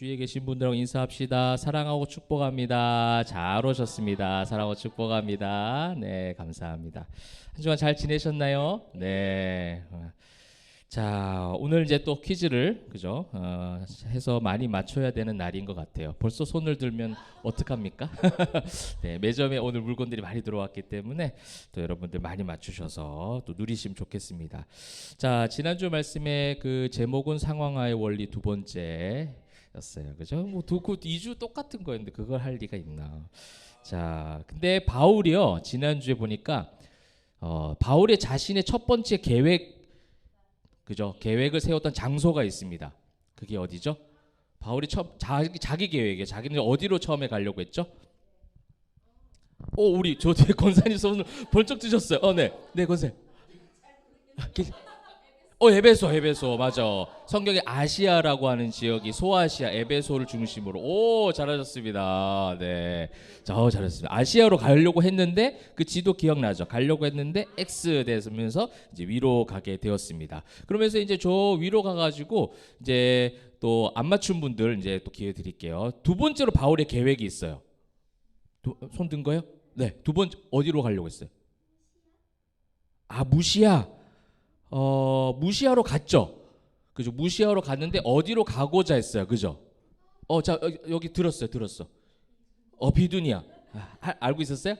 주위에 계신 분들하고 인사합시다. 사랑하고 축복합니다. 잘 오셨습니다. 사랑하고 축복합니다. 네, 감사합니다. 한 주간 잘 지내셨나요? 네. 자, 오늘 이제 또 퀴즈를 그죠? 해서 많이 맞춰야 되는 날인 것 같아요. 벌써 손을 들면 어떡합니까? 네, 매점에 오늘 물건들이 많이 들어왔기 때문에 또 여러분들 많이 맞추셔서 또 누리시면 좋겠습니다. 자, 지난주 말씀의 그 제목은 상황화의 원리 두 번째였어요. 그죠? 뭐 그 2주 똑같은 거였는데 그걸 할 리가 있나? 자, 근데 바울이요. 지난주에 보니까 바울의 자신의 첫 번째 계획 그죠? 계획을 세웠던 장소가 있습니다. 그게 어디죠? 바울이 자기 계획이에요. 자기는 어디로 처음에 가려고 했죠? 우리 저 뒤에 권사님 손을 번쩍 드셨어요. 네, 네 권사님. 에베소 맞아. 성경에 아시아라고 하는 지역이 소아시아 에베소를 중심으로 잘하셨습니다. 네, 잘하셨습니다. 아시아로 가려고 했는데 그 지도 기억나죠? 가려고 했는데 X 되면서 이제 위로 가게 되었습니다. 그러면서 이제 저 위로 가가지고 이제 또 안 맞춘 분들 이제 또 기회 드릴게요. 두 번째로 바울의 계획이 있어요. 손 든 거요? 네, 두 번째 어디로 가려고 했어요? 무시아. 무시아로 갔죠. 그죠? 무시아로 갔는데 어디로 가고자 했어요. 그죠? 자, 여기 들었어. 비두니아. 알고 있었어요?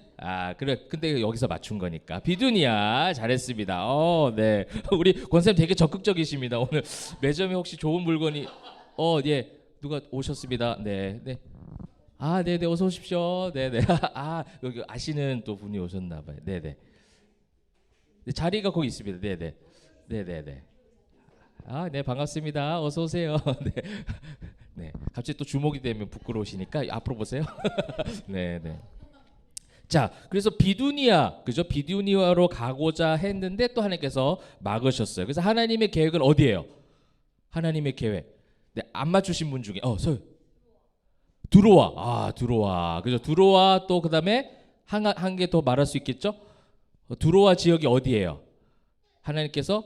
그래. 근데 여기서 맞춘 거니까. 비두니아. 잘했습니다. 네. 우리 권사님 되게 적극적이십니다. 오늘 매점에 혹시 좋은 물건이 예. 누가 오셨습니다. 네. 네. 네네. 어서 오십시오. 네네. 여기 아시는 또 분이 오셨나 봐요. 네네. 네, 자리가 거기 있습니다. 네네. 네네네. 네, 반갑습니다. 어서 오세요. 네. 네. 갑자기 또 주목이 되면 부끄러우시니까 앞으로 보세요. 네네. 자, 그래서 비두니아, 그죠? 비두니아로 가고자 했는데 또 하나님께서 막으셨어요. 그래서 하나님의 계획은 어디예요? 하나님의 계획. 네, 안 맞추신 분 중에 드로아. 그죠? 드로아 또 그다음에 한 개 더 말할 수 있겠죠? 드로아 지역이 어디예요? 하나님께서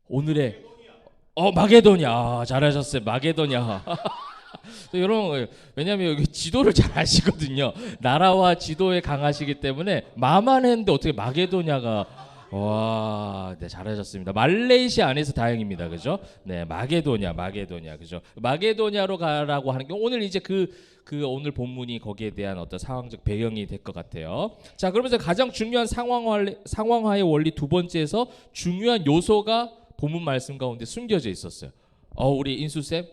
오늘의 마게도냐. 잘하셨어요. 마게도냐. 여러분 왜냐하면 여기 지도를 잘 아시거든요. 나라와 지도에 강하시기 때문에 마만 했는데 어떻게 마게도냐가 네, 잘하셨습니다. 말레이시아 안에서 다행입니다. 그죠? 네, 마게도냐 그죠? 마게도냐로 가라고 하는 게 오늘 이제 그 오늘 본문이 거기에 대한 어떤 상황적 배경이 될 것 같아요. 자, 그러면서 가장 중요한 상황화의 원리 두 번째에서 중요한 요소가 본문 말씀 가운데 숨겨져 있었어요. 우리 인수쌤?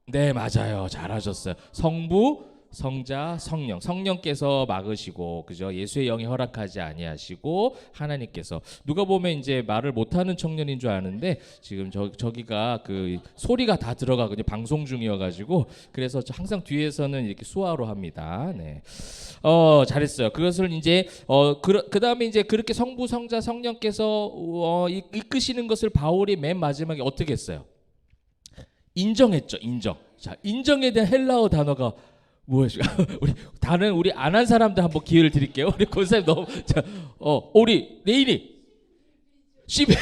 네, 맞아요. 잘하셨어요. 성부, 성자, 성령께서 막으시고 그죠? 예수의 영이 허락하지 아니하시고 하나님께서 누가 보면 이제 말을 못하는 청년인 줄 아는데 지금 저기가 그 소리가 다 들어가거든요. 방송 중이어가지고 그래서 항상 뒤에서는 이렇게 수화로 합니다. 네, 잘했어요. 그것을 이제 그 다음에 이제 그렇게 성부, 성자, 성령께서 이끄시는 것을 바울이 맨 마지막에 어떻게 했어요? 인정했죠. 자, 인정에 대한 헬라어 단어가 무엇이야? 우리 안 한 사람들 한번 기회를 드릴게요. 우리 권사님 너무 우리 레인이 신비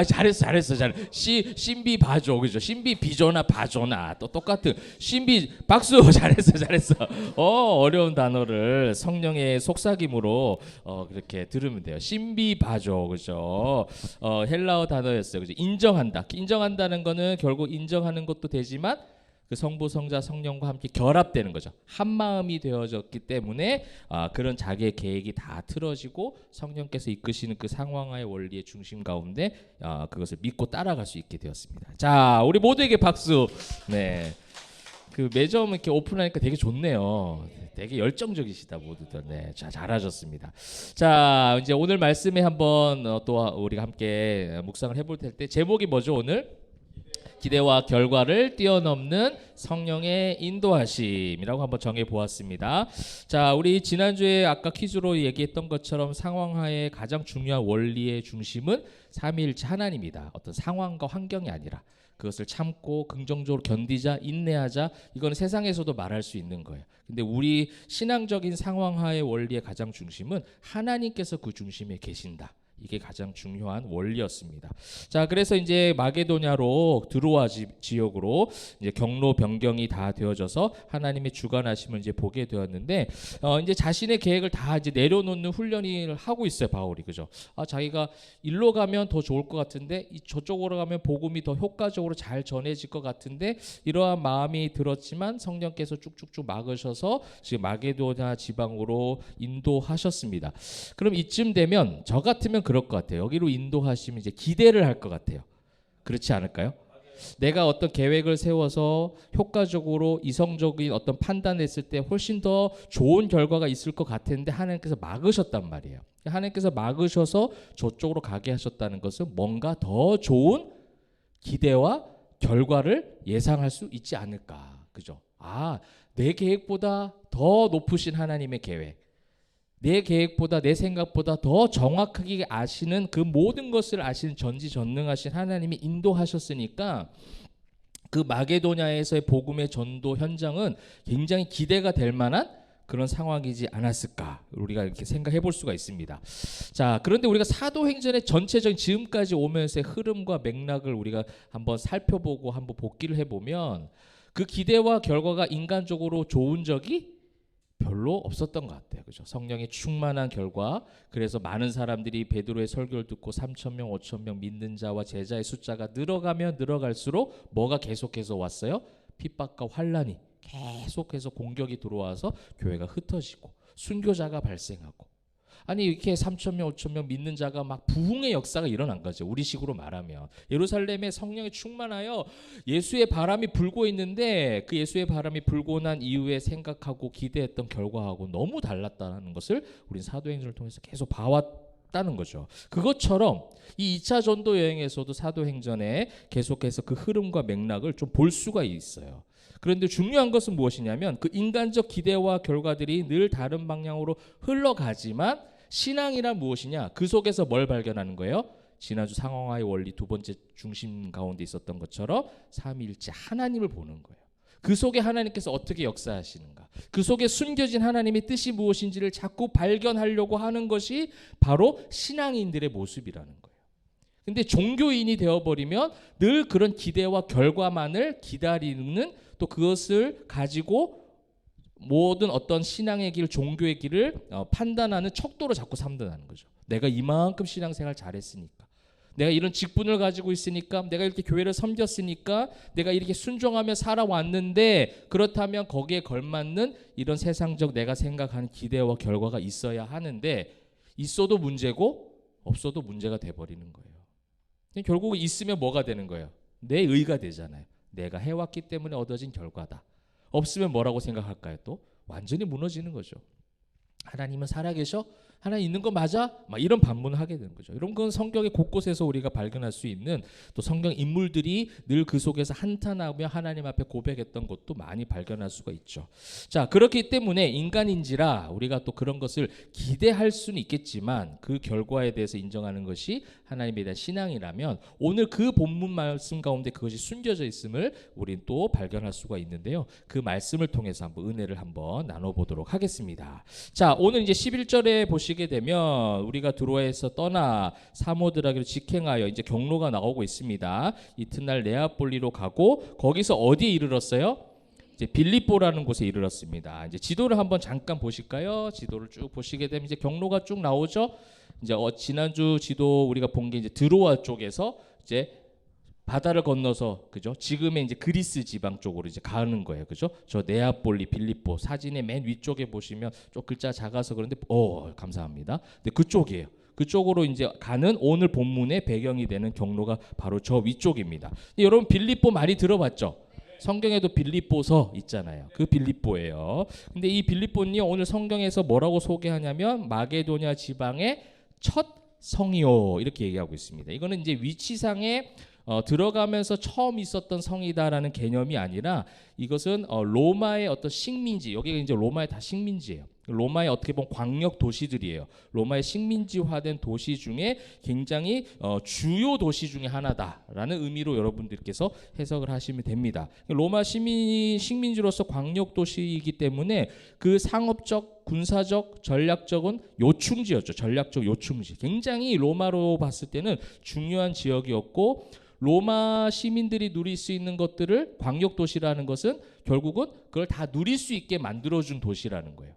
잘했어. 신비 바조 그죠? 신비 비조나 바조나 또 똑같은 신비 박수 잘했어. 어려운 단어를 성령의 속삭임으로 그렇게 들으면 돼요. 신비 바조 그죠? 헬라어 단어였어요. 그죠? 인정한다는 거는 결국 인정하는 것도 되지만 그 성부, 성자, 성령과 함께 결합되는 거죠. 한 마음이 되어졌기 때문에 그런 자기의 계획이 다 틀어지고 성령께서 이끄시는 그 상황화의 원리의 중심 가운데 그것을 믿고 따라갈 수 있게 되었습니다. 자, 우리 모두에게 박수. 네, 그 매점 이렇게 오픈하니까 되게 좋네요. 되게 열정적이시다 모두들. 네, 잘하셨습니다. 자, 이제 오늘 말씀에 한번 또 우리가 함께 묵상을 해볼 텐데 제목이 뭐죠 오늘? 기대와 결과를 뛰어넘는 성령의 인도하심이라고 한번 정해 보았습니다. 자, 우리 지난주에 아까 퀴즈로 얘기했던 것처럼 상황하의 가장 중요한 원리의 중심은 삼위일체 하나님이다. 어떤 상황과 환경이 아니라 그것을 참고 긍정적으로 견디자, 인내하자. 이건 세상에서도 말할 수 있는 거예요. 근데 우리 신앙적인 상황하의 원리의 가장 중심은 하나님께서 그 중심에 계신다. 이게 가장 중요한 원리였습니다. 자, 그래서 이제 마게도냐로 드로아 지역으로 이제 경로 변경이 다 되어져서 하나님의 주관하심을 이제 보게 되었는데, 이제 자신의 계획을 다 이제 내려놓는 훈련을 하고 있어요, 바울이. 그죠? 자기가 일로 가면 더 좋을 것 같은데, 저쪽으로 가면 복음이 더 효과적으로 잘 전해질 것 같은데, 이러한 마음이 들었지만 성령께서 쭉쭉쭉 막으셔서 지금 마게도냐 지방으로 인도하셨습니다. 그럼 이쯤 되면 저 같으면 그럴 것 같아요. 여기로 인도하시면 이제 기대를 할 것 같아요. 그렇지 않을까요? 내가 어떤 계획을 세워서 효과적으로 이성적인 어떤 판단을 했을 때 훨씬 더 좋은 결과가 있을 것 같았는데 하나님께서 막으셨단 말이에요. 하나님께서 막으셔서 저쪽으로 가게 하셨다는 것은 뭔가 더 좋은 기대와 결과를 예상할 수 있지 않을까. 그죠? 내 계획보다 더 높으신 하나님의 계획, 내 계획보다 내 생각보다 더 정확하게 아시는 그 모든 것을 아시는 전지전능하신 하나님이 인도하셨으니까 그 마게도냐에서의 복음의 전도 현장은 굉장히 기대가 될 만한 그런 상황이지 않았을까, 우리가 이렇게 생각해 볼 수가 있습니다. 자, 그런데 우리가 사도행전의 전체적인 지금까지 오면서의 흐름과 맥락을 우리가 한번 살펴보고 한번 복기를 해보면 그 기대와 결과가 인간적으로 좋은 적이 별로 없었던 것 같아요. 그죠? 성령의 충만한 결과, 그래서 많은 사람들이 베드로의 설교를 듣고 3,000명, 5,000명 믿는 자와 제자의 숫자가 늘어가면 늘어갈수록 뭐가 계속해서 왔어요? 핍박과 환란이 계속해서 공격이 들어와서 교회가 흩어지고 순교자가 발생하고, 아니 이렇게 3,000명, 5,000명 믿는 자가 막 부흥의 역사가 일어난 거죠. 우리식으로 말하면 예루살렘에 성령이 충만하여 예수의 바람이 불고 있는데, 그 예수의 바람이 불고 난 이후에 생각하고 기대했던 결과하고 너무 달랐다는 것을 우린 사도행전을 통해서 계속 봐왔다는 거죠. 그것처럼 이 2차 전도 여행에서도 사도행전에 계속해서 그 흐름과 맥락을 좀 볼 수가 있어요. 그런데 중요한 것은 무엇이냐면 그 인간적 기대와 결과들이 늘 다른 방향으로 흘러가지만 신앙이란 무엇이냐? 그 속에서 뭘 발견하는 거예요? 지난주 상황화의 원리 두 번째 중심 가운데 있었던 것처럼 삼위일체 하나님을 보는 거예요. 그 속에 하나님께서 어떻게 역사하시는가, 그 속에 숨겨진 하나님의 뜻이 무엇인지를 자꾸 발견하려고 하는 것이 바로 신앙인들의 모습이라는 거예요. 근데 종교인이 되어버리면 늘 그런 기대와 결과만을 기다리는, 또 그것을 가지고 모든 어떤 신앙의 길, 종교의 길을 판단하는 척도로 자꾸 삼는다는 거죠. 내가 이만큼 신앙생활 잘했으니까, 내가 이런 직분을 가지고 있으니까, 내가 이렇게 교회를 섬겼으니까, 내가 이렇게 순종하며 살아왔는데, 그렇다면 거기에 걸맞는 이런 세상적 내가 생각하는 기대와 결과가 있어야 하는데, 있어도 문제고 없어도 문제가 돼버리는 거예요. 결국 있으면 뭐가 되는 거예요? 내 의가 되잖아요. 내가 해왔기 때문에 얻어진 결과다. 없으면 뭐라고 생각할까요? 또 완전히 무너지는 거죠. 하나님은 살아계셔? 하나님 있는 거 맞아? 막 이런 반문을 하게 되는 거죠. 이런 건 성경의 곳곳에서 우리가 발견할 수 있는, 또 성경 인물들이 늘 그 속에서 한탄하며 하나님 앞에 고백했던 것도 많이 발견할 수가 있죠. 자, 그렇기 때문에 인간인지라 우리가 또 그런 것을 기대할 수는 있겠지만 그 결과에 대해서 인정하는 것이 하나님에 대한 신앙이라면, 오늘 그 본문 말씀 가운데 그것이 숨겨져 있음을 우린 또 발견할 수가 있는데요. 그 말씀을 통해서 한번 은혜를 한번 나눠보도록 하겠습니다. 자, 오늘 이제 11절에 보시게 되면 우리가 드로아에서 떠나 사모드라기로 직행하여 이제 경로가 나오고 있습니다. 이튿날 네아폴리로 가고 거기서 어디에 이르렀어요? 이제 빌립보라는 곳에 이르렀습니다. 이제 지도를 한번 잠깐 보실까요? 지도를 쭉 보시게 되면 이제 경로가 쭉 나오죠. 이제 지난주 지도 우리가 본 게 이제 드로아 쪽에서 이제 바다를 건너서, 그죠? 지금의 이제 그리스 지방 쪽으로 이제 가는 거예요, 그죠? 저 네아폴리, 빌립보 사진의 맨 위쪽에 보시면 좀 글자 작아서 그런데, 감사합니다. 근데 그쪽이에요. 그쪽으로 이제 가는 오늘 본문의 배경이 되는 경로가 바로 저 위쪽입니다. 여러분 빌립보 많이 들어봤죠? 성경에도 빌립보서 있잖아요. 그 빌립보예요. 근데 이 빌립보는요, 오늘 성경에서 뭐라고 소개하냐면 마게도냐 지방의 첫 성이요, 이렇게 얘기하고 있습니다. 이거는 이제 위치상에 들어가면서 처음 있었던 성이다라는 개념이 아니라, 이것은 로마의 어떤 식민지, 여기가 이제 로마의 다 식민지예요. 로마의 어떻게 보면 광역 도시들이에요. 로마의 식민지화된 도시 중에 굉장히 주요 도시 중에 하나다라는 의미로 여러분들께서 해석을 하시면 됩니다. 로마 시민이 식민지로서 광역 도시이기 때문에 그 상업적, 군사적, 전략적은 요충지였죠. 전략적 요충지. 굉장히 로마로 봤을 때는 중요한 지역이었고, 로마 시민들이 누릴 수 있는 것들을 광역 도시라는 것은 결국은 그걸 다 누릴 수 있게 만들어준 도시라는 거예요.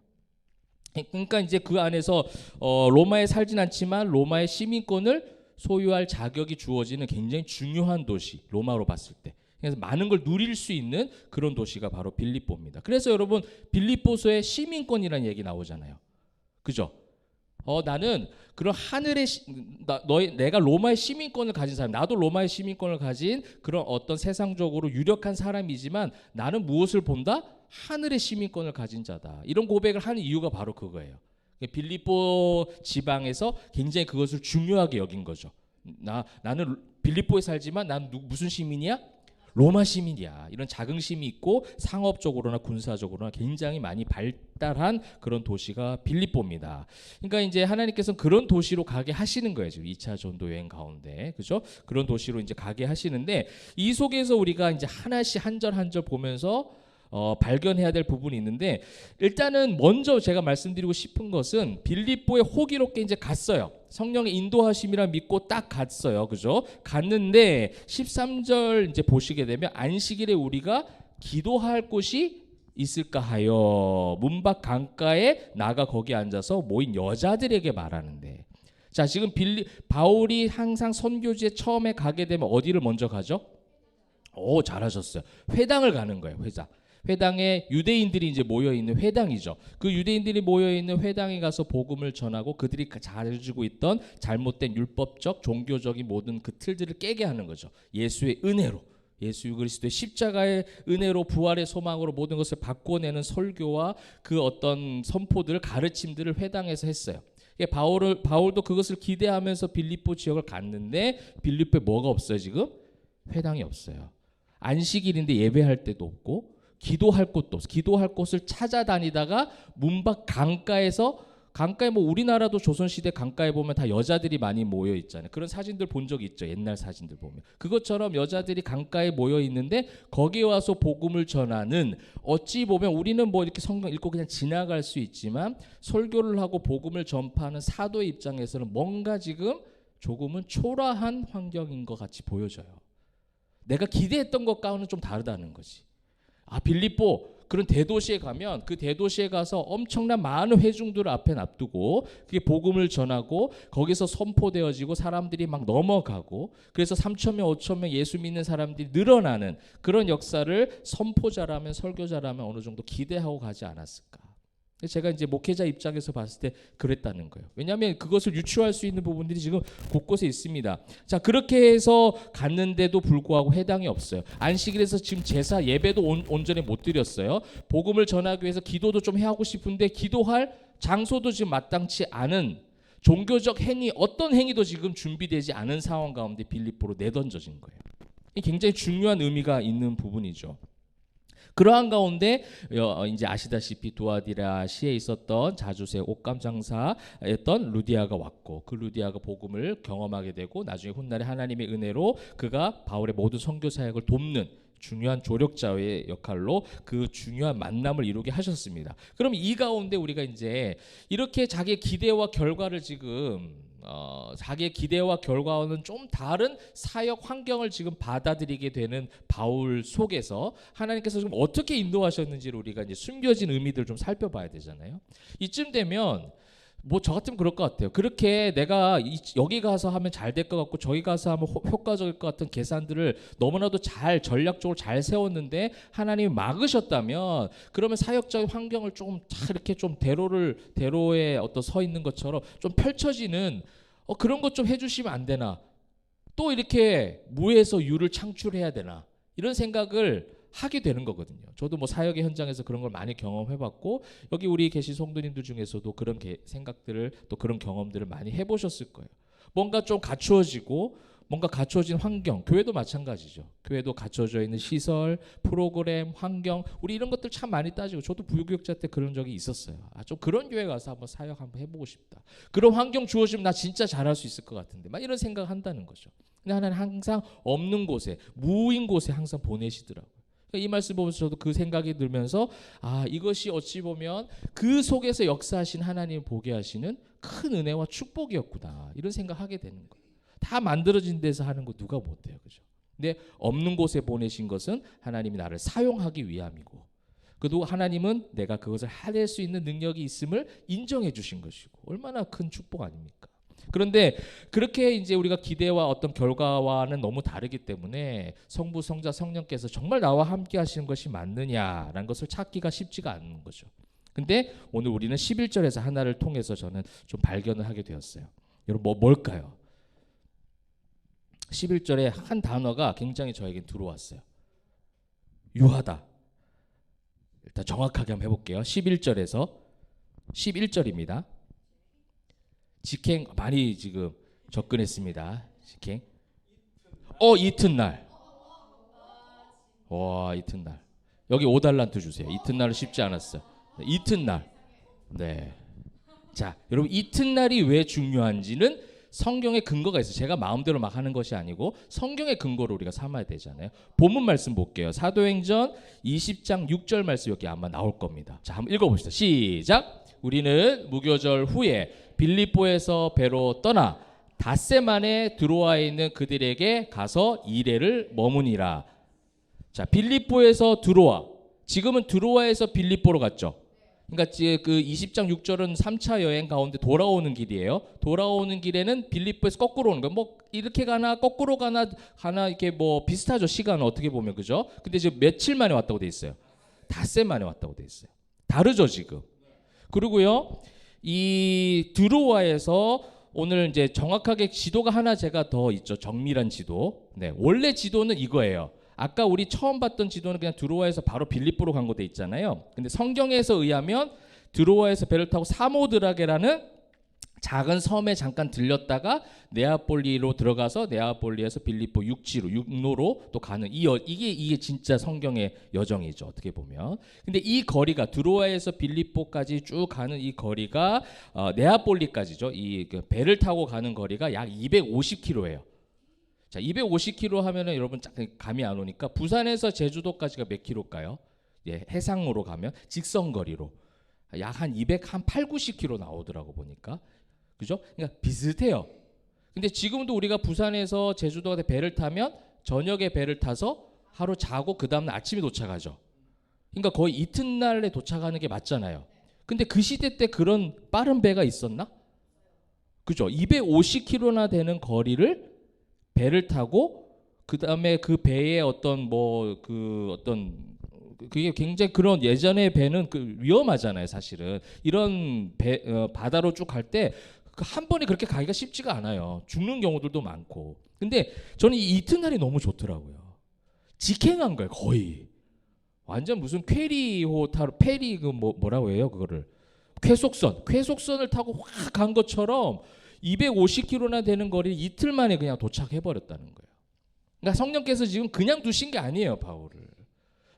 그러니까 이제 그 안에서 로마에 살진 않지만 로마의 시민권을 소유할 자격이 주어지는 굉장히 중요한 도시, 로마로 봤을 때. 그래서 많은 걸 누릴 수 있는 그런 도시가 바로 빌립보입니다. 그래서 여러분 빌립보서의 시민권이라는 얘기 나오잖아요. 그죠? 나는 그런 하늘의 내가 로마의 시민권을 가진 사람, 나도 로마의 시민권을 가진 그런 어떤 세상적으로 유력한 사람이지만 나는 무엇을 본다? 하늘의 시민권을 가진 자다. 이런 고백을 하는 이유가 바로 그거예요. 빌립보 지방에서 굉장히 그것을 중요하게 여긴 거죠. 나는 빌립보에 살지만 난 무슨 시민이야? 로마 시민이야. 이런 자긍심이 있고 상업적으로나 군사적으로나 굉장히 많이 발달한 그런 도시가 빌립보입니다. 그러니까 이제 하나님께서는 그런 도시로 가게 하시는 거예요. 지금 2차 전도 여행 가운데. 그죠? 그런 도시로 이제 가게 하시는데 이 속에서 우리가 이제 하나씩 한 절 한 절 보면서 발견해야 될 부분이 있는데, 일단은 먼저 제가 말씀드리고 싶은 것은 빌립보에 호기롭게 이제 갔어요. 성령의 인도하심이라 믿고 딱 갔어요. 그죠? 갔는데 13절 이제 보시게 되면 안식일에 우리가 기도할 곳이 있을까 하여 문밖 강가에 나가 거기 앉아서 모인 여자들에게 말하는데, 자, 지금 바울이 항상 선교지에 처음에 가게 되면 어디를 먼저 가죠? 잘하셨어요. 회당을 가는 거예요. 회당에 유대인들이 이제 모여 있는 회당이죠. 그 유대인들이 모여 있는 회당에 가서 복음을 전하고 그들이 가지고 있던 잘못된 율법적, 종교적인 모든 그 틀들을 깨게 하는 거죠. 예수의 은혜로, 예수 그리스도의 십자가의 은혜로 부활의 소망으로 모든 것을 바꿔내는 설교와 그 어떤 선포들을, 가르침들을 회당에서 했어요. 바울도 그것을 기대하면서 빌립보 지역을 갔는데 빌립보에 뭐가 없어요? 지금 회당이 없어요. 안식일인데 예배할 데도 없고 기도할 곳도 없어. 기도할 곳을 찾아다니다가 문밖 강가에 뭐 우리나라도 조선시대 강가에 보면 다 여자들이 많이 모여 있잖아요. 그런 사진들 본 적 있죠. 옛날 사진들 보면. 그것처럼 여자들이 강가에 모여 있는데 거기에 와서 복음을 전하는, 어찌 보면 우리는 뭐 이렇게 성경 읽고 그냥 지나갈 수 있지만 설교를 하고 복음을 전파하는 사도의 입장에서는 뭔가 지금 조금은 초라한 환경인 것 같이 보여져요. 내가 기대했던 것과는 좀 다르다는 거지. 빌립보 그런 대도시에 가면 그 대도시에 가서 엄청난 많은 회중들을 앞에 놔두고 그게 복음을 전하고 거기서 선포되어지고 사람들이 막 넘어가고, 그래서 3,000명 5,000명 예수 믿는 사람들이 늘어나는 그런 역사를 선포자라면, 설교자라면 어느 정도 기대하고 가지 않았을까. 제가 이제 목회자 입장에서 봤을 때 그랬다는 거예요. 왜냐하면 그것을 유추할 수 있는 부분들이 지금 곳곳에 있습니다. 자, 그렇게 해서 갔는데도 불구하고 회당이 없어요. 안식일에서 지금 제사 예배도 온전히 못 드렸어요. 복음을 전하기 위해서 기도도 좀 하고 싶은데 기도할 장소도 지금 마땅치 않은, 종교적 행위, 어떤 행위도 지금 준비되지 않은 상황 가운데 빌립보로 내던져진 거예요. 이 굉장히 중요한 의미가 있는 부분이죠. 그러한 가운데 이제 아시다시피 두아디라시에 있었던 자주세 옷감 장사였던 루디아가 왔고, 그 루디아가 복음을 경험하게 되고 나중에 훗날에 하나님의 은혜로 그가 바울의 모든 선교 사역을 돕는 중요한 조력자의 역할로 그 중요한 만남을 이루게 하셨습니다. 그럼 이 가운데 우리가 이제 이렇게 자기의 기대와 결과를 지금 자기의 기대와 결과와는 좀 다른 사역 환경을 지금 받아들이게 되는 바울 속에서 하나님께서 지금 어떻게 인도하셨는지를 우리가 이제 숨겨진 의미들 좀 살펴봐야 되잖아요. 이쯤 되면 뭐 저 같으면 그럴 것 같아요. 그렇게 내가 여기 가서 하면 잘 될 것 같고 저기 가서 하면 효과적일 것 같은 계산들을 너무나도 잘 전략적으로 잘 세웠는데 하나님이 막으셨다면, 그러면 사역자의 환경을 조금 이렇게 좀 대로에 어떤 서 있는 것처럼 좀 펼쳐지는 그런 것 좀 해주시면 안 되나? 또 이렇게 무에서 유를 창출해야 되나? 이런 생각을 하게 되는 거거든요. 저도 뭐 사역의 현장에서 그런 걸 많이 경험해봤고, 여기 우리 계신 성도님들 중에서도 그런 생각들을 또 그런 경험들을 많이 해보셨을 거예요. 뭔가 좀 갖추어지고 뭔가 갖춰진 환경, 교회도 마찬가지죠. 교회도 갖춰져 있는 시설, 프로그램, 환경, 우리 이런 것들 참 많이 따지고, 저도 부교육자 때 그런 적이 있었어요. 좀 그런 교회 가서 한번 사역 한번 해보고 싶다. 그런 환경 주어지면 나 진짜 잘할 수 있을 것 같은데, 막 이런 생각 한다는 거죠. 근데 하나는 항상 없는 곳에, 무인 곳에 항상 보내시더라고요. 이 말씀 보면서 저도 그 생각이 들면서, 이것이 어찌 보면 그 속에서 역사하신 하나님 보게 하시는 큰 은혜와 축복이었구나, 이런 생각하게 되는 거예요. 다 만들어진 데서 하는 거 누가 못해요, 그죠? 근데 없는 곳에 보내신 것은 하나님이 나를 사용하기 위함이고, 그리고 하나님은 내가 그것을 해낼 수 있는 능력이 있음을 인정해 주신 것이고, 얼마나 큰 축복 아닙니까? 그런데 그렇게 이제 우리가 기대와 어떤 결과와는 너무 다르기 때문에 성부, 성자, 성령께서 정말 나와 함께 하시는 것이 맞느냐라는 것을 찾기가 쉽지가 않은 거죠. 근데 오늘 우리는 11절에서 하나를 통해서 저는 좀 발견을 하게 되었어요. 여러분, 뭘까요? 11절에 한 단어가 굉장히 저에게 들어왔어요. 유하다. 일단 정확하게 한번 해볼게요. 11절에서 11절입니다. 직행 많이 지금 접근했습니다. 직행. 이튿날. 와, 이튿날. 여기 5달란트 주세요. 이튿날은 쉽지 않았어요. 이튿날. 네. 자, 여러분, 이튿날이 왜 중요한지는 성경의 근거가 있어요. 제가 마음대로 막 하는 것이 아니고 성경의 근거로 우리가 삼아야 되잖아요. 본문 말씀 볼게요. 사도행전 20장 6절 말씀 여기 아마 나올 겁니다. 자, 한번 읽어봅시다. 시작. 우리는 무교절 후에 빌립보에서 배로 떠나 닷새만에 드로아에 있는 그들에게 가서 2일을 머무니라. 자, 빌립보에서 드로아. 지금은 드로아에서 빌립보로 갔죠. 그러니까 그 20장 6절은 3차 여행 가운데 돌아오는 길이에요. 돌아오는 길에는 빌립보에서 거꾸로 오는 거예요. 뭐 이렇게 가나 거꾸로 가나 이렇게 뭐 비슷하죠. 시간은 어떻게 보면, 그죠? 근데 지금 며칠 만에 왔다고 돼 있어요. 닷새 만에 왔다고 돼 있어요. 다르죠, 지금. 그리고요, 이 드로아에서 오늘 이제 정확하게 지도가 하나 제가 더 있죠. 정밀한 지도. 네, 원래 지도는 이거예요. 아까 우리 처음 봤던 지도는 그냥 드로아에서 바로 빌립보로 간 거 돼 있잖아요. 근데 성경에서 의하면 드로아에서 배를 타고 사모드라게라는 작은 섬에 잠깐 들렸다가 네아폴리로 들어가서 네아폴리에서 빌립보 육로로 또 가는 이게 진짜 성경의 여정이죠, 어떻게 보면. 근데 이 거리가 드로아에서 빌립보까지 쭉 가는 이 거리가 네아폴리까지죠. 이 배를 타고 가는 거리가 약 250km예요. 자, 250km 하면은 여러분 감이 안 오니까 부산에서 제주도까지가 몇 킬로일까요? 예, 해상으로 가면 직선거리로 약 한 8, 90km 나오더라고 보니까. 그죠? 그러니까 비슷해요. 근데 지금도 우리가 부산에서 제주도에 배를 타면 저녁에 배를 타서 하루 자고 그 다음날 아침에 도착하죠. 그러니까 거의 이튿날에 도착하는 게 맞잖아요. 근데 그 시대 때 그런 빠른 배가 있었나? 그죠? 250km나 되는 거리를 배를 타고 그 다음에 그 배에 그게 굉장히 그런 예전의 배는 위험하잖아요, 사실은. 이런 바다로 쭉 갈 때 한 번에 그렇게 가기가 쉽지가 않아요. 죽는 경우들도 많고. 근데 저는 이 이튿날이 너무 좋더라고요. 직행한 거예요, 거의. 완전 무슨 페리호 타로 페리 뭐라고 해요, 그거를. 쾌속선을 타고 확 간 것처럼 250km나 되는 거리 이틀 만에 그냥 도착해 버렸다는 거예요. 그러니까 성령께서 지금 그냥 두신 게 아니에요,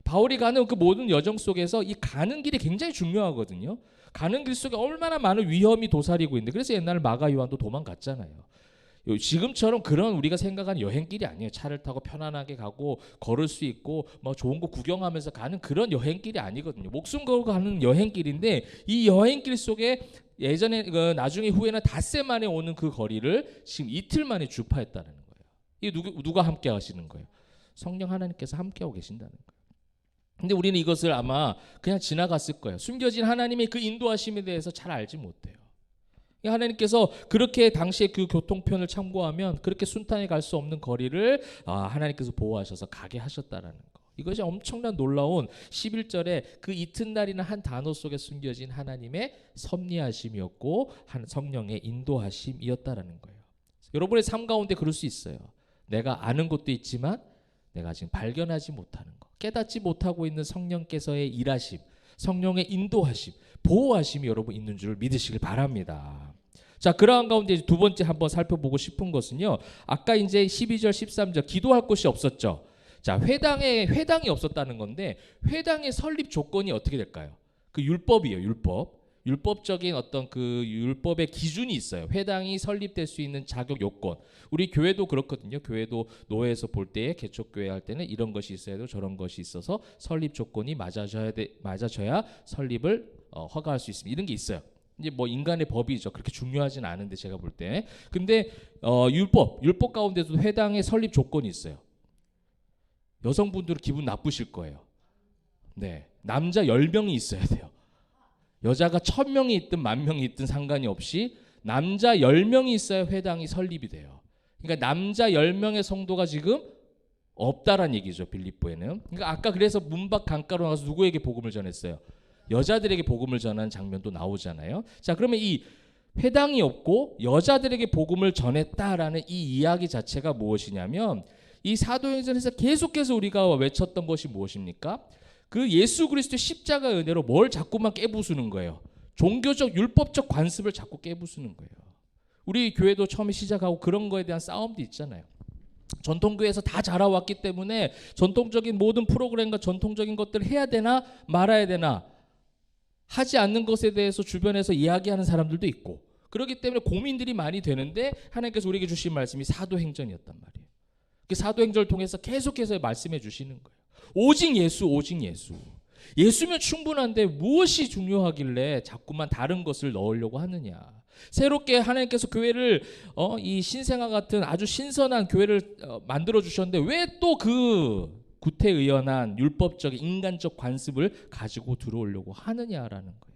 바울이 가는 그 모든 여정 속에서 이 가는 길이 굉장히 중요하거든요. 가는 길 속에 얼마나 많은 위험이 도사리고 있는데, 그래서 옛날 마가 요한도 도망갔잖아요. 지금처럼 그런 우리가 생각하는 여행길이 아니에요. 차를 타고 편안하게 가고 걸을 수 있고 뭐 좋은 거 구경하면서 가는 그런 여행길이 아니거든요. 목숨 걸고 가는 여행길인데, 이 여행길 속에 예전에 나중에 후에는 닷새 만에 오는 그 거리를 지금 이틀 만에 주파했다는 거예요. 이게 누가 함께 하시는 거예요? 성령 하나님께서 함께하고 계신다는 거예요. 근데 우리는 이것을 아마 그냥 지나갔을 거예요. 숨겨진 하나님의 그 인도하심에 대해서 잘 알지 못해요. 하나님께서 그렇게 당시에 그 교통편을 참고하면 그렇게 순탄히 갈 수 없는 거리를 하나님께서 보호하셔서 가게 하셨다라는 거. 이것이 엄청난 놀라운 11절에 그 이튿날이나 한 단어 속에 숨겨진 하나님의 섭리하심이었고 성령의 인도하심이었다라는 거예요. 여러분의 삶 가운데 그럴 수 있어요. 내가 아는 것도 있지만 내가 지금 발견하지 못하는 것, 깨닫지 못하고 있는 성령께서의 일하심, 성령의 인도하심, 보호하심이 여러분 있는 줄 믿으시길 바랍니다. 자, 그러한 가운데 두 번째 한번 살펴보고 싶은 것은요. 아까 이제 12절, 13절 기도할 곳이 없었죠. 자, 회당이 없었다는 건데 회당의 설립 조건이 어떻게 될까요? 그 율법이에요, 율법. 율법적인 어떤 그 율법의 기준이 있어요. 회당이 설립될 수 있는 자격 요건. 우리 교회도 그렇거든요. 교회도 노회에서 볼 때에 개척교회 할 때는 이런 것이 있어야 되고 저런 것이 있어서 설립 조건이 맞아져야 설립을 허가할 수 있습니다. 이런 게 있어요. 이제 뭐 인간의 법이죠. 그렇게 중요하진 않은데 제가 볼 때. 근데 율법 가운데도 회당의 설립 조건이 있어요. 여성분들은 기분 나쁘실 거예요. 네, 남자 10명이 있어야 돼요. 여자가 1000명이 있든 10,000명이 있든 상관이 없이 남자 10명이 있어야 회당이 설립이 돼요. 그러니까 남자 10명의 성도가 지금 없다란 얘기죠. 빌립보에는. 그러니까 아까 그래서 문 밖 강가로 나가서 누구에게 복음을 전했어요? 여자들에게 복음을 전하는 장면도 나오잖아요. 자, 그러면 이 회당이 없고 여자들에게 복음을 전했다라는 이 이야기 자체가 무엇이냐면 이 사도행전에서 계속해서 우리가 외쳤던 것이 무엇입니까? 그 예수 그리스도의 십자가 은혜로 뭘 자꾸만 깨부수는 거예요. 종교적 율법적 관습을 자꾸 깨부수는 거예요. 우리 교회도 처음에 시작하고 그런 거에 대한 싸움도 있잖아요. 전통교회에서 다 자라왔기 때문에 전통적인 모든 프로그램과 전통적인 것들을 해야 되나 말아야 되나 하지 않는 것에 대해서 주변에서 이야기하는 사람들도 있고 그렇기 때문에 고민들이 많이 되는데 하나님께서 우리에게 주신 말씀이 사도행전이었단 말이에요. 그 사도행전을 통해서 계속해서 말씀해 주시는 거예요. 오직 예수, 오직 예수. 예수면 충분한데 무엇이 중요하길래 자꾸만 다른 것을 넣으려고 하느냐. 새롭게 하나님께서 교회를 이 신생아 같은 아주 신선한 교회를 만들어 주셨는데 왜 또 그 구태의연한 율법적 인간적 관습을 가지고 들어오려고 하느냐라는 거예요.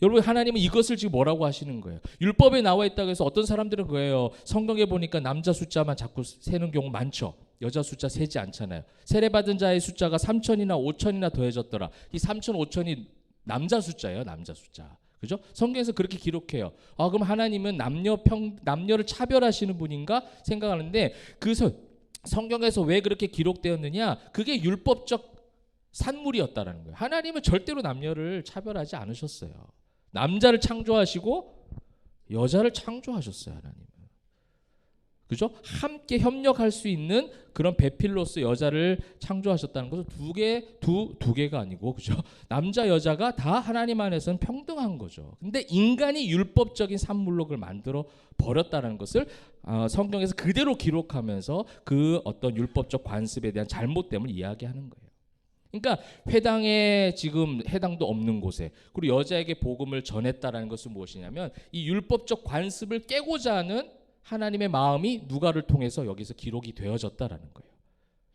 여러분, 하나님은 이것을 지금 뭐라고 하시는 거예요? 율법에 나와 있다고 해서 어떤 사람들은 그래요. 성경에 보니까 남자 숫자만 자꾸 세는 경우 많죠. 여자 숫자 세지 않잖아요. 세례받은 자의 숫자가 3,000이나 5,000이나 더해졌더라. 이 3,000, 5,000이 남자 숫자예요. 남자 숫자. 그죠? 성경에서 그렇게 기록해요. 아, 그럼 하나님은 남녀를 차별하시는 분인가 생각하는데 성경에서 왜 그렇게 기록되었느냐? 그게 율법적 산물이었다라는 거예요. 하나님은 절대로 남녀를 차별하지 않으셨어요. 남자를 창조하시고 여자를 창조하셨어요, 하나님은. 그죠? 함께 협력할 수 있는 그런 배필로서 여자를 창조하셨다는 것은 두 개가 아니고, 그죠? 남자 여자가 다 하나님 안에서는 평등한 거죠. 근데 인간이 율법적인 산물로 그걸 만들어 버렸다는 것을 성경에서 그대로 기록하면서 그 어떤 율법적 관습에 대한 잘못됨을 이야기하는 거예요. 그러니까 회당에 지금 해당도 없는 곳에 그리고 여자에게 복음을 전했다라는 것은 무엇이냐면 이 율법적 관습을 깨고자 하는 하나님의 마음이 누가를 통해서 여기서 기록이 되어졌다라는 거예요.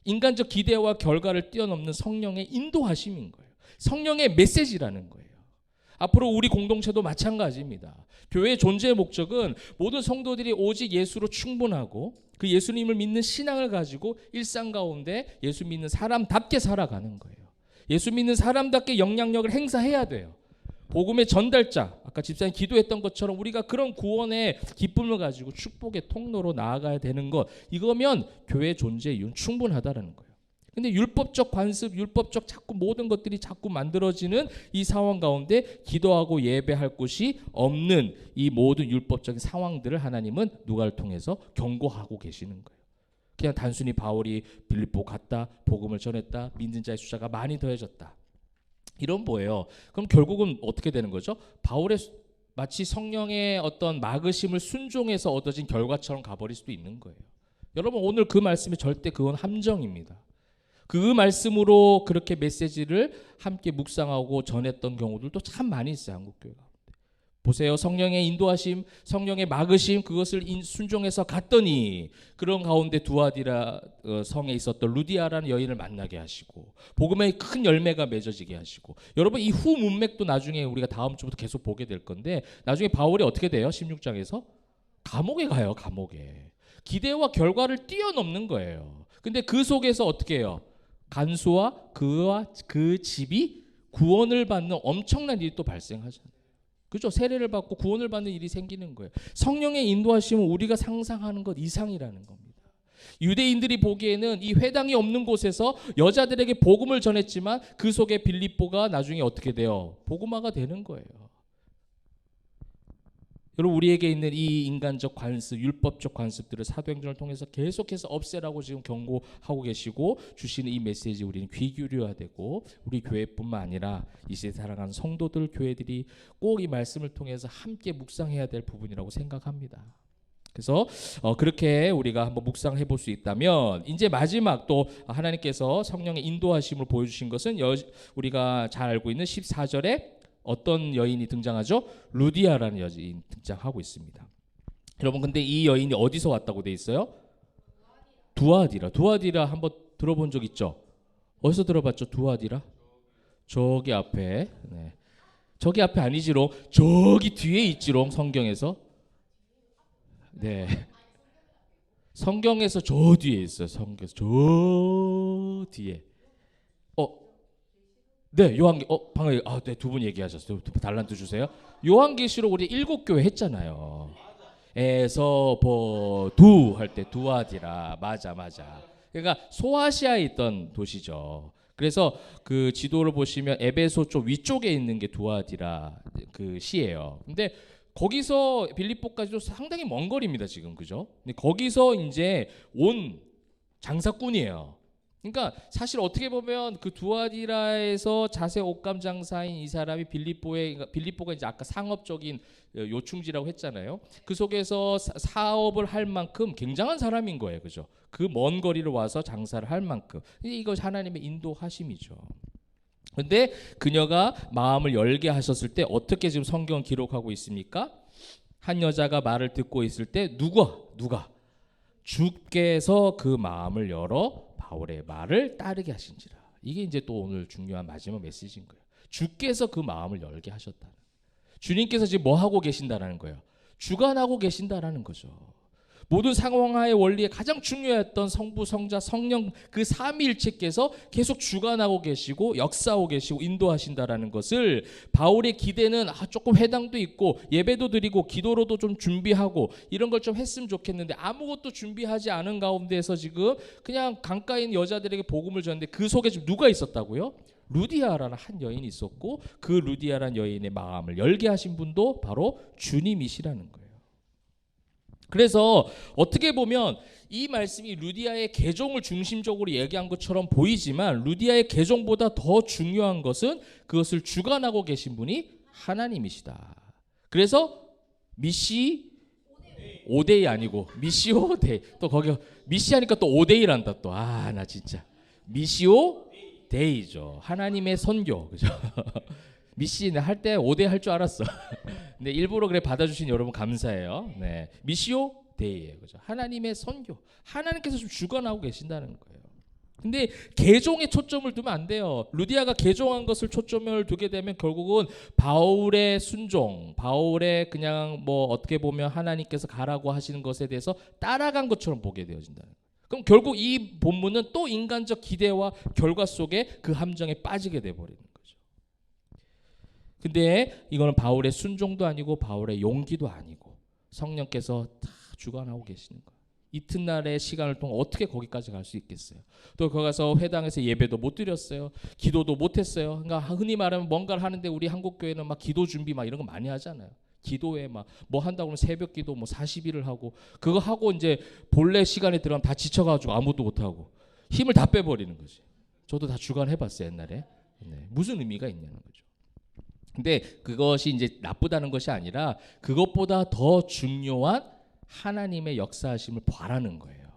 인간적 기대와 결과를 뛰어넘는 성령의 인도하심인 거예요. 성령의 메시지라는 거예요. 앞으로 우리 공동체도 마찬가지입니다. 교회의 존재의 목적은 모든 성도들이 오직 예수로 충분하고 그 예수님을 믿는 신앙을 가지고 일상 가운데 예수 믿는 사람답게 살아가는 거예요. 예수 믿는 사람답게 영향력을 행사해야 돼요. 복음의 전달자, 아까 집사님 기도했던 것처럼 우리가 그런 구원의 기쁨을 가지고 축복의 통로로 나아가야 되는 것, 이거면 교회 존재의 이유는 충분하다라는 거예요. 근데 율법적 관습, 율법적 자꾸 모든 것들이 자꾸 만들어지는 이 상황 가운데 기도하고 예배할 곳이 없는 이 모든 율법적인 상황들을 하나님은 누가를 통해서 경고하고 계시는 거예요. 그냥 단순히 바울이 빌립보 갔다, 복음을 전했다, 믿는 자의 숫자가 많이 더해졌다. 이런 뭐예요? 그럼 결국은 어떻게 되는 거죠? 바울의 마치 성령의 어떤 막으심을 순종해서 얻어진 결과처럼 가버릴 수도 있는 거예요. 여러분, 오늘 그 말씀이 절대 그건 함정입니다. 그 말씀으로 그렇게 메시지를 함께 묵상하고 전했던 경우들도 참 많이 있어요. 한국교회 가운데. 보세요. 성령의 인도하심, 성령의 막으심, 그것을 순종해서 갔더니 그런 가운데 두아디라 성에 있었던 루디아라는 여인을 만나게 하시고 복음의 큰 열매가 맺어지게 하시고, 여러분 이 후 문맥도 나중에 우리가 다음 주부터 계속 보게 될 건데, 나중에 바울이 어떻게 돼요? 16장에서 감옥에 가요. 감옥에. 기대와 결과를 뛰어넘는 거예요. 근데 그 속에서 어떻게 해요? 간수와 그와 그 집이 구원을 받는 엄청난 일이 또 발생하잖아요. 그죠? 세례를 받고 구원을 받는 일이 생기는 거예요. 성령의 인도하심은 우리가 상상하는 것 이상이라는 겁니다. 유대인들이 보기에는 이 회당이 없는 곳에서 여자들에게 복음을 전했지만 그 속에 빌립보가 나중에 어떻게 돼요? 복음화가 되는 거예요. 여러분 우리에게 있는 이 인간적 관습, 율법적 관습들을 사도행전을 통해서 계속해서 없애라고 지금 경고하고 계시고 주시는 이 메시지 우리는 귀 기울여야 되고 우리 교회뿐만 아니라 이 시대에 살아가는 성도들 교회들이 꼭 이 말씀을 통해서 함께 묵상해야 될 부분이라고 생각합니다. 그래서 그렇게 우리가 한번 묵상해 볼 수 있다면 이제 마지막 또 하나님께서 성령의 인도하심을 보여주신 것은 우리가 잘 알고 있는 14절에 어떤 여인이 등장하죠? 루디아라는 여인이 등장하고 있습니다. 여러분 근데 이 여인이 어디서 왔다고 돼 있어요? 두아디라 한번 들어본 적 있죠? 어디서 들어봤죠? 두아디라? 저기 앞에. 네. 저기 앞에 아니지롱. 저기 뒤에 있지롱 성경에서. 네. 성경에서 저 뒤에 있어요. 성경에서 저 뒤에. 네, 방금 네, 두 분 얘기하셨어요. 달란트 주세요. 요한계시록 우리 7교회 했잖아요. 에서보두 할 때 두아디라. 맞아. 그러니까 소아시아에 있던 도시죠. 그래서 그 지도를 보시면 에베소 쪽 위쪽에 있는 게 두아디라 그 시예요. 근데 거기서 빌립보까지도 상당히 먼 거리입니다, 지금. 그죠? 근데 거기서 이제 온 장사꾼이에요. 그러니까 사실 어떻게 보면 그 두아디라에서 자세 옷감 장사인 이 사람이 빌립보가 이제 아까 상업적인 요충지라고 했잖아요. 그 속에서 사업을 할 만큼 굉장한 사람인 거예요, 그죠? 그 먼 거리를 와서 장사를 할 만큼 이거 하나님의 인도하심이죠. 근데 그녀가 마음을 열게 하셨을 때 어떻게 지금 성경은 기록하고 있습니까? 한 여자가 말을 듣고 있을 때 누가 주께서 그 마음을 열어 바울의 말을 따르게 하신지라. 이게 이제 또 오늘 중요한 마지막 메시지인 거예요. 주께서 그 마음을 열게 하셨다는. 주님께서 지금 뭐 하고 계신다라는 거예요. 주관하고 계신다라는 거죠. 모든 상황하의 원리에 가장 중요했던 성부, 성자, 성령 그 삼위일체께서 계속 주관하고 계시고 역사하고 계시고 인도하신다라는 것을 바울의 기대는 조금 회당도 있고 예배도 드리고 기도로도 좀 준비하고 이런 걸 좀 했으면 좋겠는데 아무것도 준비하지 않은 가운데서 지금 그냥 강가에 있는 여자들에게 복음을 전했는데 그 속에 지금 누가 있었다고요? 루디아라는 한 여인이 있었고 그 루디아라는 여인의 마음을 열게 하신 분도 바로 주님이시라는 거예요. 그래서 어떻게 보면 이 말씀이 루디아의 개종을 중심적으로 얘기한 것처럼 보이지만 루디아의 개종보다 더 중요한 것은 그것을 주관하고 계신 분이 하나님이시다. 그래서 미시 오데이 아니고 미시오 데이. 또 거기 미시 하니까 또 오데이란다 또. 나 진짜 미시오 데이죠. 하나님의 선교. 그죠? 미시 할 때 오데이 할 줄 알았어. 근데 일부러 그래 받아주신 여러분 감사해요. 네, 미시오 데이예요, 그죠? 하나님의 선교, 하나님께서 좀 주관하고 계신다는 거예요. 근데 개종에 초점을 두면 안 돼요. 루디아가 개종한 것을 초점을 두게 되면 결국은 바울의 순종, 바울의 그냥 뭐 어떻게 보면 하나님께서 가라고 하시는 것에 대해서 따라간 것처럼 보게 되어진다는 거예요. 그럼 결국 이 본문은 또 인간적 기대와 결과 속에 그 함정에 빠지게 돼 버리는 거예요. 근데 이거는 바울의 순종도 아니고 바울의 용기도 아니고 성령께서 다 주관하고 계시는 거예요. 이튿날의 시간을 통해 어떻게 거기까지 갈 수 있겠어요? 또 거기 가서 회당에서 예배도 못 드렸어요. 기도도 못 했어요. 그러니까 흔히 말하면 뭔가를 하는데 우리 한국 교회는 막 기도 준비 막 이런 거 많이 하잖아요. 기도에 막 뭐 한다고 하면 새벽 기도 뭐 40일을 하고 그거 하고 이제 본래 시간에 들어가면 다 지쳐가지고 아무것도 못 하고 힘을 다 빼버리는 거지. 저도 다 주관해봤어요 옛날에. 네. 무슨 의미가 있냐는 거죠. 근데 그것이 이제 나쁘다는 것이 아니라 그것보다 더 중요한 하나님의 역사하심을 바라는 거예요.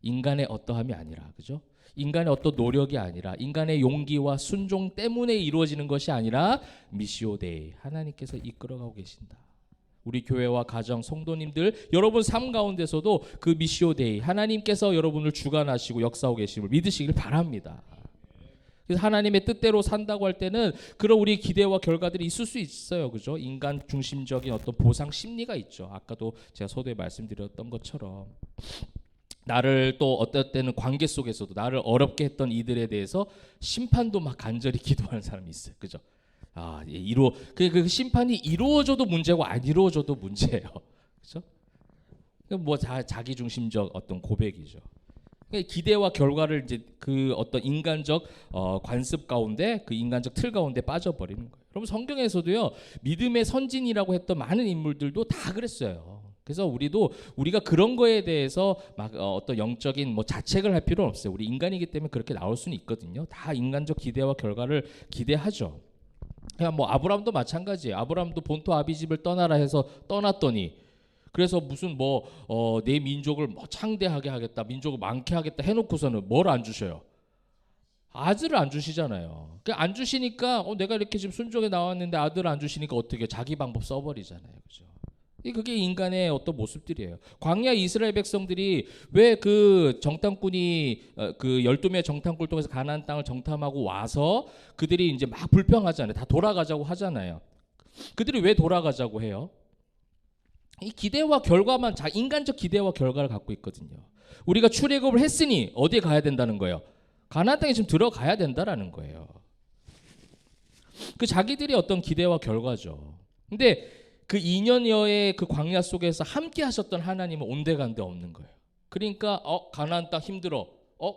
인간의 어떠함이 아니라, 그죠? 인간의 어떤 노력이 아니라 인간의 용기와 순종 때문에 이루어지는 것이 아니라 미시오 데이, 하나님께서 이끌어가고 계신다. 우리 교회와 가정 성도님들 여러분 삶 가운데서도 그 미시오 데이, 하나님께서 여러분을 주관하시고 역사하고 계심을 믿으시길 바랍니다. 그래서 하나님의 뜻대로 산다고 할 때는 그런 우리 기대와 결과들이 있을 수 있어요. 그죠? 인간 중심적인 어떤 보상 심리가 있죠. 아까도 제가 서두에 말씀드렸던 것처럼 나를 또 어떨 때는 관계 속에서도 나를 어렵게 했던 이들에 대해서 심판도 막 간절히 기도하는 사람이 있어요. 그죠? 그 심판이 이루어져도 문제고 안 이루어져도 문제예요. 그죠? 뭐 자기 중심적 어떤 고백이죠. 기대와 결과를 이제 그 어떤 인간적 관습 가운데 그 인간적 틀 가운데 빠져버리는 거예요. 여러분 성경에서도요 믿음의 선진이라고 했던 많은 인물들도 다 그랬어요. 그래서 우리가 그런 거에 대해서 막 어떤 영적인 뭐 자책을 할 필요는 없어요. 우리 인간이기 때문에 그렇게 나올 수는 있거든요. 다 인간적 기대와 결과를 기대하죠. 그냥 뭐 아브라함도 마찬가지예요. 아브라함도 본토 아비집을 떠나라 해서 떠났더니 그래서 무슨 내 민족을 뭐 창대하게 하겠다, 민족을 많게 하겠다 해놓고서는 뭘 안 주셔요? 아들을 안 주시잖아요. 안 주시니까 내가 이렇게 지금 순종에 나왔는데 아들을 안 주시니까 어떻게 자기 방법 써버리잖아요, 그죠? 그게 인간의 어떤 모습들이에요. 광야 이스라엘 백성들이 왜 그 정탐꾼이 그 12명의 정탐꾼을 통해서 가나안 땅을 정탐하고 와서 그들이 이제 막 불평하잖아요. 다 돌아가자고 하잖아요. 그들이 왜 돌아가자고 해요? 이 기대와 결과만 인간적 기대와 결과를 갖고 있거든요. 우리가 출애굽을 했으니 어디에 가야 된다는 거예요? 가나안 땅에 지금 들어가야 된다라는 거예요. 그 자기들이 어떤 기대와 결과죠. 근데 그 2년여의 그 광야 속에서 함께 하셨던 하나님은 온데간데 없는 거예요. 그러니까 가나안 땅 힘들어.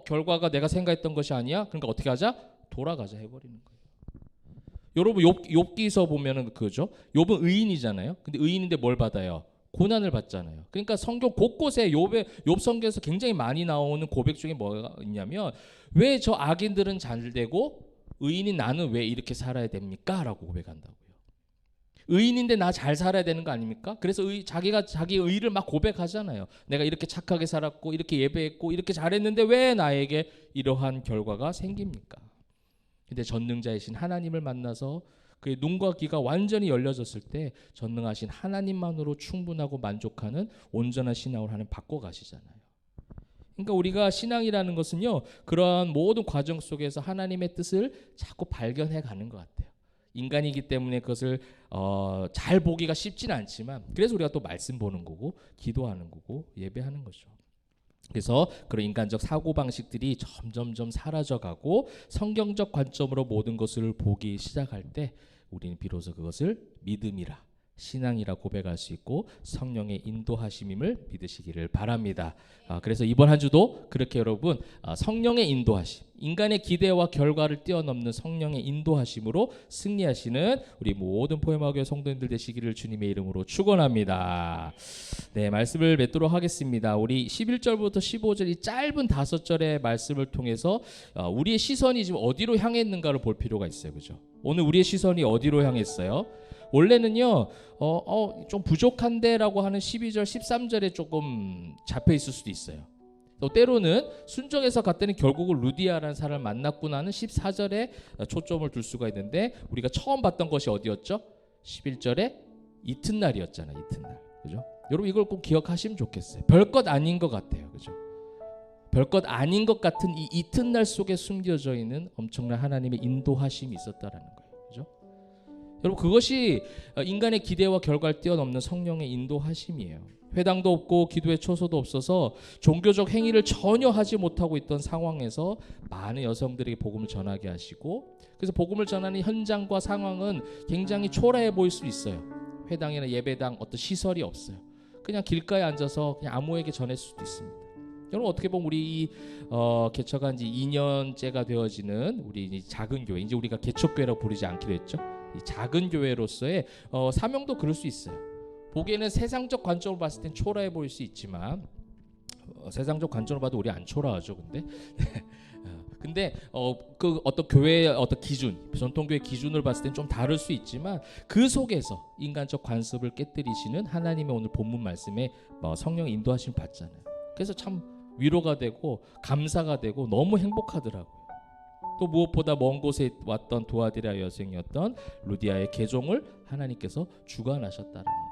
결과가 내가 생각했던 것이 아니야. 그러니까 어떻게 하자? 돌아가자 해버리는 거예요. 여러분 욥기서 보면은 그죠? 욥은 의인이잖아요. 근데 의인인데 뭘 받아요? 고난을 받잖아요. 그러니까 성경 곳곳에 욥 성경에서 굉장히 많이 나오는 고백 중에 뭐가 있냐면 왜 저 악인들은 잘 되고 의인인 나는 왜 이렇게 살아야 됩니까? 라고 고백한다고요. 의인인데 나 잘 살아야 되는 거 아닙니까? 그래서 자기가 자기 의를 막 고백하잖아요. 내가 이렇게 착하게 살았고 이렇게 예배했고 이렇게 잘했는데 왜 나에게 이러한 결과가 생깁니까? 근데 전능자이신 하나님을 만나서 그의 눈과 귀가 완전히 열려졌을 때 전능하신 하나님만으로 충분하고 만족하는 온전한 신앙을 하는 바꿔가시잖아요. 그러니까 우리가 신앙이라는 것은요 그러한 모든 과정 속에서 하나님의 뜻을 자꾸 발견해 가는 것 같아요. 인간이기 때문에 그것을 잘 보기가 쉽지는 않지만 그래서 우리가 또 말씀 보는 거고 기도하는 거고 예배하는 거죠. 그래서 그런 인간적 사고방식들이 점점점 사라져가고 성경적 관점으로 모든 것을 보기 시작할 때 우리는 비로소 그것을 믿음이라 신앙이라 고백할 수 있고 성령의 인도하심임을 믿으시기를 바랍니다. 그래서 이번 한 주도 그렇게 여러분 성령의 인도하심, 인간의 기대와 결과를 뛰어넘는 성령의 인도하심으로 승리하시는 우리 모든 포엠하교회 성도님들 되시기를 주님의 이름으로 축원합니다. 네, 말씀을 맺도록 하겠습니다. 우리 11절부터 15절 이 짧은 5절의 말씀을 통해서 우리의 시선이 지금 어디로 향했는가를 볼 필요가 있어요. 그죠? 오늘 우리의 시선이 어디로 향했어요? 원래는요 좀 부족한데 라고 하는 12절 13절에 조금 잡혀 있을 수도 있어요. 또 때로는 순종해서 갔더니 결국은 루디아라는 사람을 만났구나는 14절에 초점을 둘 수가 있는데 우리가 처음 봤던 것이 어디였죠? 11절에 이튿날이었잖아요. 이튿날. 그죠? 여러분 이걸 꼭 기억하시면 좋겠어요. 별것 아닌 것 같아요. 그죠? 별것 아닌 것 같은 이 이튿날 속에 숨겨져 있는 엄청난 하나님의 인도하심이 있었다라는 거예요. 그죠? 여러분 그것이 인간의 기대와 결과를 뛰어넘는 성령의 인도하심이에요. 회당도 없고 기도의 초소도 없어서 종교적 행위를 전혀 하지 못하고 있던 상황에서 많은 여성들에게 복음을 전하게 하시고 그래서 복음을 전하는 현장과 상황은 굉장히 초라해 보일 수 있어요. 회당이나 예배당 어떤 시설이 없어요. 그냥 길가에 앉아서 그냥 아무에게 전할 수도 있습니다. 여러분 어떻게 보면 우리 개척한 지 2년째가 되어지는 우리 이 작은 교회, 이제 우리가 개척교회라고 부르지 않기로 했죠. 이 작은 교회로서의 사명도 그럴 수 있어요. 보기에는 세상적 관점으로 봤을 땐 초라해 보일 수 있지만 세상적 관점으로 봐도 우리 안 초라하죠. 근데 그 어떤 교회의 어떤 기준, 전통교회 기준을 봤을 땐 좀 다를 수 있지만 그 속에서 인간적 관습을 깨뜨리시는 하나님의 오늘 본문 말씀에 성령의 인도하심을 받잖아요. 그래서 참 위로가 되고 감사가 되고 너무 행복하더라고요. 또 무엇보다 먼 곳에 왔던 두아디라 여성이었던 루디아의 개종을 하나님께서 주관하셨다라는 거.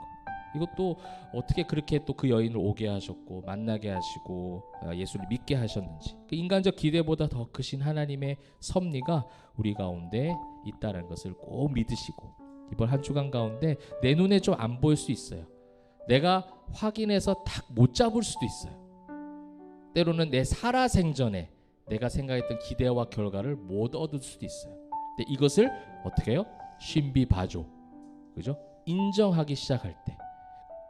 이것도 어떻게 그렇게 또 그 여인을 오게 하셨고 만나게 하시고 예수를 믿게 하셨는지 그 인간적 기대보다 더 크신 하나님의 섭리가 우리 가운데 있다는 것을 꼭 믿으시고 이번 한 주간 가운데 내 눈에 좀 안 보일 수 있어요. 내가 확인해서 딱 못 잡을 수도 있어요. 때로는 내 살아생전에 내가 생각했던 기대와 결과를 못 얻을 수도 있어요. 근데 이것을 어떻게 해요? 신비바조, 그죠? 인정하기 시작할 때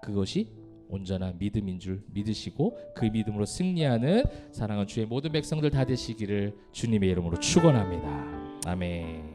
그것이 온전한 믿음인 줄 믿으시고 그 믿음으로 승리하는 사랑하는 주의 모든 백성들 다 되시기를 주님의 이름으로 축원합니다. 아멘.